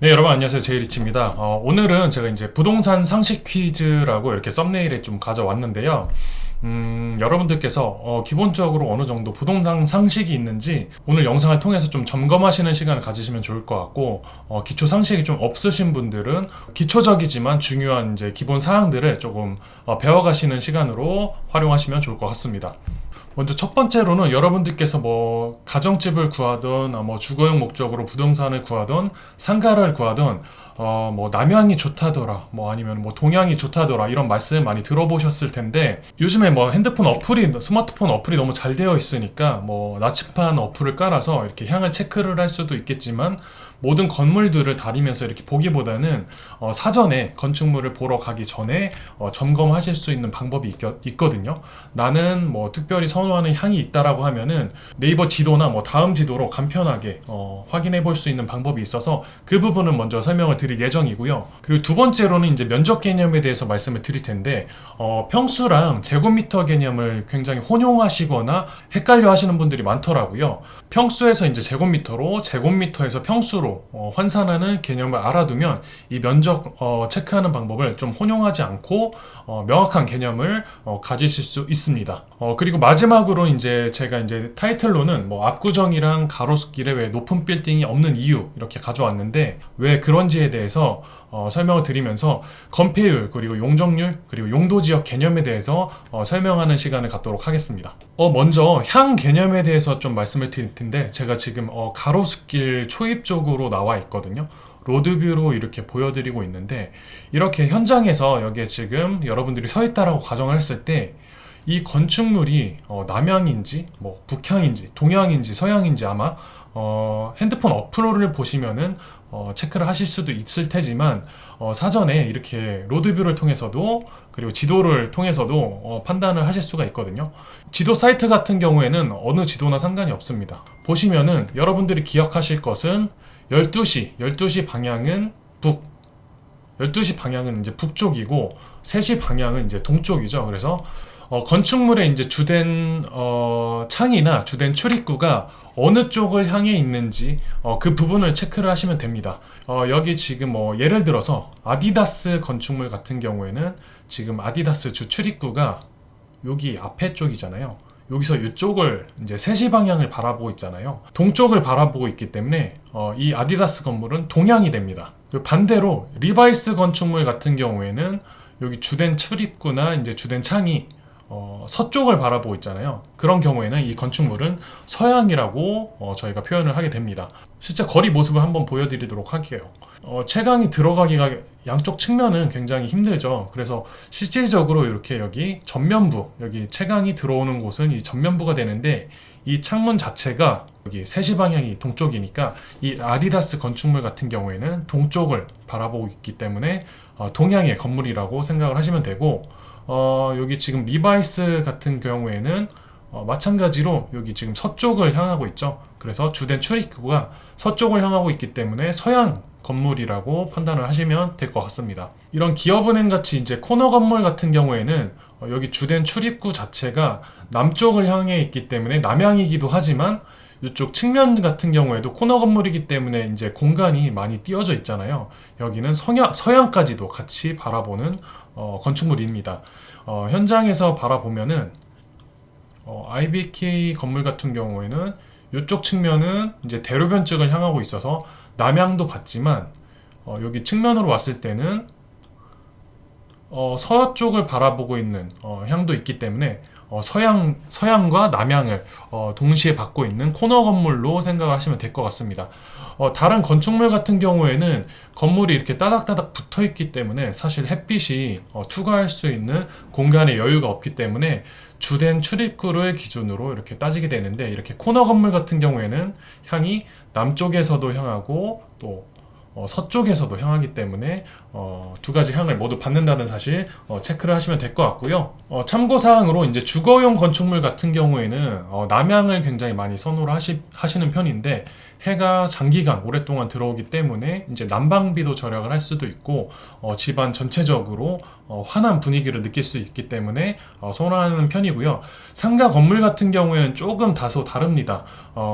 네, 여러분 안녕하세요. 제이리치입니다. 오늘은 제가 이제 부동산 상식 퀴즈라고 이렇게 썸네일에 좀 가져왔는데요. 여러분들께서 기본적으로 어느 정도 부동산 상식이 있는지 오늘 영상을 통해서 좀 점검하시는 시간을 가지시면 좋을 것 같고, 기초 상식이 좀 없으신 분들은 기초적이지만 중요한 이제 기본 사항들을 조금 배워가시는 시간으로 활용하시면 좋을 것 같습니다. 먼저 첫 번째로는 여러분들께서 뭐 가정집을 구하든 뭐 주거용 목적으로 부동산을 구하든 상가를 구하든 뭐 남향이 좋다더라 뭐 아니면 뭐 동향이 좋다더라 이런 말씀 많이 들어보셨을 텐데, 요즘에 뭐 핸드폰 어플이 스마트폰 어플이 너무 잘 되어 있으니까 뭐 나침반 어플을 깔아서 이렇게 향을 체크를 할 수도 있겠지만, 모든 건물들을 다니면서 이렇게 보기보다는 사전에 건축물을 보러 가기 전에 점검하실 수 있는 방법이 있거든요. 나는 뭐 특별히 선호하는 향이 있다라고 하면은 네이버 지도나 뭐 다음 지도로 간편하게 확인해 볼 수 있는 방법이 있어서 그 부분은 먼저 설명을 드릴 예정이고요. 그리고 두 번째로는 이제 면적 개념에 대해서 말씀을 드릴 텐데, 평수랑 제곱미터 개념을 굉장히 혼용하시거나 헷갈려 하시는 분들이 많더라고요. 평수에서 이제 제곱미터로, 제곱미터에서 평수로 환산하는 개념을 알아두면 이 면적 체크하는 방법을 좀 혼용하지 않고 명확한 개념을 가지실 수 있습니다. 그리고 마지막으로 이제 제가 이제 타이틀로는 뭐 압구정이랑 가로수길에 왜 높은 빌딩이 없는 이유 이렇게 가져왔는데, 왜 그런지에 대해서 설명을 드리면서 건폐율, 그리고 용적률, 그리고 용도지역 개념에 대해서 설명하는 시간을 갖도록 하겠습니다. 먼저 향 개념에 대해서 좀 말씀을 드릴 텐데, 제가 지금 가로수길 초입 쪽으로 나와 있거든요. 로드뷰로 이렇게 보여드리고 있는데, 이렇게 현장에서 여기에 지금 여러분들이 서 있다라고 가정을 했을 때 이 건축물이 남향인지 뭐 북향인지 동향인지 서향인지 아마 핸드폰 어플을 보시면은 체크를 하실 수도 있을 테지만, 사전에 이렇게 로드뷰를 통해서도 그리고 지도를 통해서도 판단을 하실 수가 있거든요. 지도 사이트 같은 경우에는 어느 지도나 상관이 없습니다. 보시면은 여러분들이 기억하실 것은 12시 방향은 북, 12시 방향은 이제 북쪽이고 3시 방향은 이제 동쪽이죠. 그래서 건축물의 이제 주된 창이나 주된 출입구가 어느 쪽을 향해 있는지 그 부분을 체크를 하시면 됩니다. 여기 지금 뭐 예를 들어서 아디다스 건축물 같은 경우에는 지금 아디다스 주 출입구가 여기 앞에 쪽이잖아요. 여기서 이쪽을 이제 3시 방향을 바라보고 있잖아요. 동쪽을 바라보고 있기 때문에 이 아디다스 건물은 동향이 됩니다. 반대로 리바이스 건축물 같은 경우에는 여기 주된 출입구나 이제 주된 창이 서쪽을 바라보고 있잖아요. 그런 경우에는 이 건축물은 서양이라고 저희가 표현을 하게 됩니다. 실제 거리 모습을 한번 보여드리도록 할게요. 채광이 들어가기가 양쪽 측면은 굉장히 힘들죠. 그래서 실질적으로 이렇게 여기 전면부, 여기 채광이 들어오는 곳은 이 전면부가 되는데, 이 창문 자체가 여기 3시 방향이 동쪽이니까 이 아디다스 건축물 같은 경우에는 동쪽을 바라보고 있기 때문에 동향의 건물이라고 생각을 하시면 되고, 여기 지금 리바이스 같은 경우에는 마찬가지로 여기 지금 서쪽을 향하고 있죠. 그래서 주된 출입구가 서쪽을 향하고 있기 때문에 서양 건물이라고 판단을 하시면 될 것 같습니다. 이런 기업은행 같이 이제 코너 건물 같은 경우에는 여기 주된 출입구 자체가 남쪽을 향해 있기 때문에 남향이기도 하지만, 이쪽 측면 같은 경우에도 코너 건물이기 때문에 이제 공간이 많이 띄어져 있잖아요. 여기는 서양까지도 같이 바라보는 건축물입니다. 현장에서 바라보면은 IBK 건물 같은 경우에는 이쪽 측면은 이제 대로변 쪽을 향하고 있어서 남향도 봤지만, 여기 측면으로 왔을 때는 서쪽을 바라보고 있는 향도 있기 때문에 서양과 남향을 동시에 받고 있는 코너 건물로 생각을 하시면 될 것 같습니다. 다른 건축물 같은 경우에는 건물이 이렇게 따닥따닥 붙어 있기 때문에 사실 햇빛이 투과할 수 있는 공간의 여유가 없기 때문에 주된 출입구를 기준으로 이렇게 따지게 되는데, 이렇게 코너 건물 같은 경우에는 향이 남쪽에서도 향하고 또 서쪽에서도 향하기 때문에 두 가지 향을 모두 받는다는 사실 체크를 하시면 될 것 같고요. 참고사항으로 이제 주거용 건축물 같은 경우에는 남향을 굉장히 많이 선호를 하시는 편인데, 해가 장기간 오랫동안 들어오기 때문에 이제 난방비도 절약을 할 수도 있고 집안 전체적으로 환한 분위기를 느낄 수 있기 때문에 선호하는 편이고요. 상가 건물 같은 경우에는 조금 다소 다릅니다.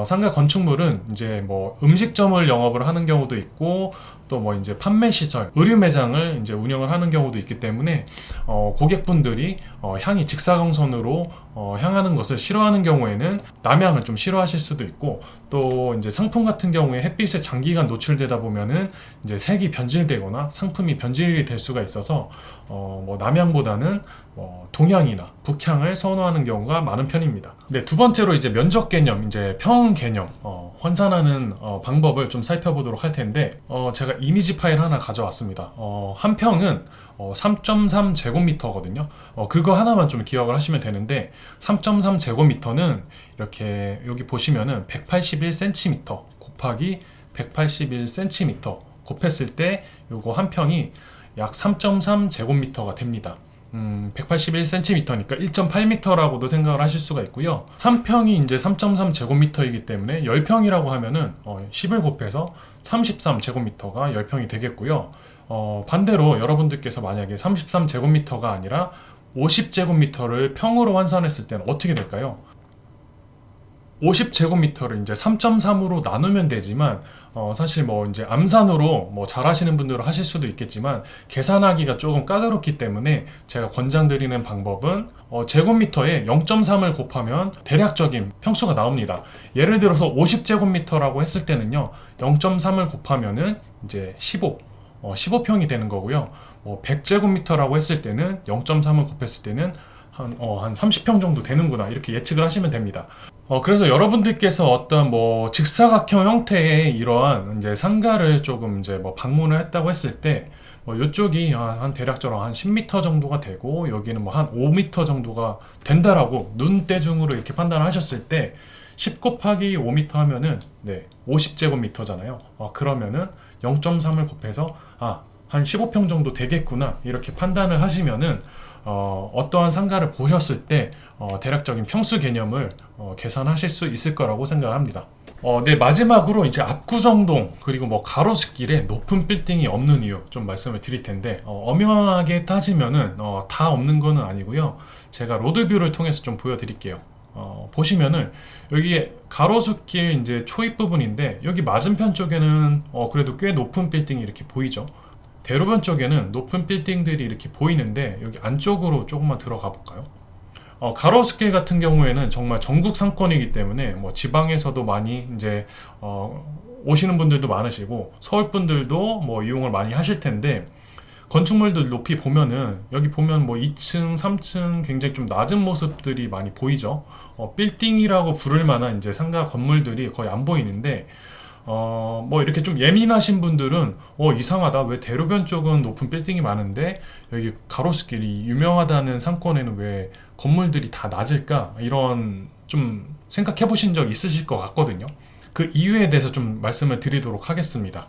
상가 건축물은 이제 뭐 음식점을 영업을 하는 경우도 있고 또 뭐 이제 판매 시설, 의류 매장을 이제 운영을 하는 경우도 있기 때문에 고객분들이 향이 직사광선으로 향하는 것을 싫어하는 경우에는 남향을 좀 싫어하실 수도 있고, 또 이제 상품 같은 경우에 햇빛에 장기간 노출되다 보면은 이제 색이 변질되거나 상품이 변질이 될 수가 있어서 뭐 남향보다는 동향이나 북향을 선호하는 경우가 많은 편입니다. 네, 두 번째로 이제 면적 개념, 이제 평 개념, 환산하는 방법을 좀 살펴보도록 할 텐데, 제가 이미지 파일 하나 가져왔습니다. 한 평은 3.3 제곱미터거든요. 그거 하나만 좀 기억을 하시면 되는데, 3.3 제곱미터는 이렇게 여기 보시면은 181cm 곱하기 181cm 곱했을 때 요거 한 평이 약 3.3 제곱미터가 됩니다. 181cm니까 1.8m라고도 생각을 하실 수가 있고요. 한 평이 이제 3.3 제곱미터이기 때문에 10평이라고 하면은 10을 곱해서 33 제곱미터가 10평이 되겠고요. 반대로 여러분들께서 만약에 33 제곱미터가 아니라 50 제곱미터를 평으로 환산했을 때는 어떻게 될까요? 50제곱미터를 이제 3.3으로 나누면 되지만, 사실 뭐 이제 암산으로 뭐 잘 하시는 분들은 하실 수도 있겠지만 계산하기가 조금 까다롭기 때문에 제가 권장드리는 방법은 제곱미터에 0.3을 곱하면 대략적인 평수가 나옵니다. 예를 들어서 50제곱미터라고 했을 때는요, 0.3을 곱하면은 이제 15평이 되는 거고요. 100제곱미터라고 했을 때는 0.3을 곱했을 때는 한 30평 정도 되는구나, 이렇게 예측을 하시면 됩니다. 그래서 여러분들께서 어떤 뭐 직사각형 형태의 이러한 이제 상가를 조금 이제 뭐 방문을 했다고 했을 때, 이쪽이 한 대략적으로 한 10m 정도가 되고 여기는 뭐 한 5m 정도가 된다라고 눈대중으로 이렇게 판단을 하셨을 때, 10 곱하기 5m 하면은 50제곱미터잖아요. 그러면은 0.3을 곱해서 한 15평 정도 되겠구나, 이렇게 판단을 하시면은 어떠한 상가를 보셨을 때 대략적인 평수 개념을 계산하실 수 있을 거라고 생각합니다. 네, 마지막으로 이제 압구정동 그리고 뭐 가로수길에 높은 빌딩이 없는 이유 좀 말씀을 드릴 텐데, 엄연하게 따지면은 다 없는 거는 아니고요. 제가 로드뷰를 통해서 좀 보여드릴게요. 보시면은 여기 가로수길 이제 초입 부분인데, 여기 맞은편 쪽에는 그래도 꽤 높은 빌딩이 이렇게 보이죠. 대로변 쪽에는 높은 빌딩들이 이렇게 보이는데, 여기 안쪽으로 조금만 들어가 볼까요? 가로수길 같은 경우에는 정말 전국 상권이기 때문에 뭐 지방에서도 많이 이제 오시는 분들도 많으시고 서울 분들도 뭐 이용을 많이 하실 텐데, 건축물들 높이 보면은 여기 보면 뭐 2층, 3층 굉장히 좀 낮은 모습들이 많이 보이죠. 빌딩이라고 부를 만한 이제 상가 건물들이 거의 안 보이는데, 뭐 이렇게 좀 예민하신 분들은 이상하다, 왜 대로변 쪽은 높은 빌딩이 많은데 여기 가로수길이 유명하다는 상권에는 왜 건물들이 다 낮을까, 이런 좀 생각해 보신 적 있으실 것 같거든요. 그 이유에 대해서 좀 말씀을 드리도록 하겠습니다.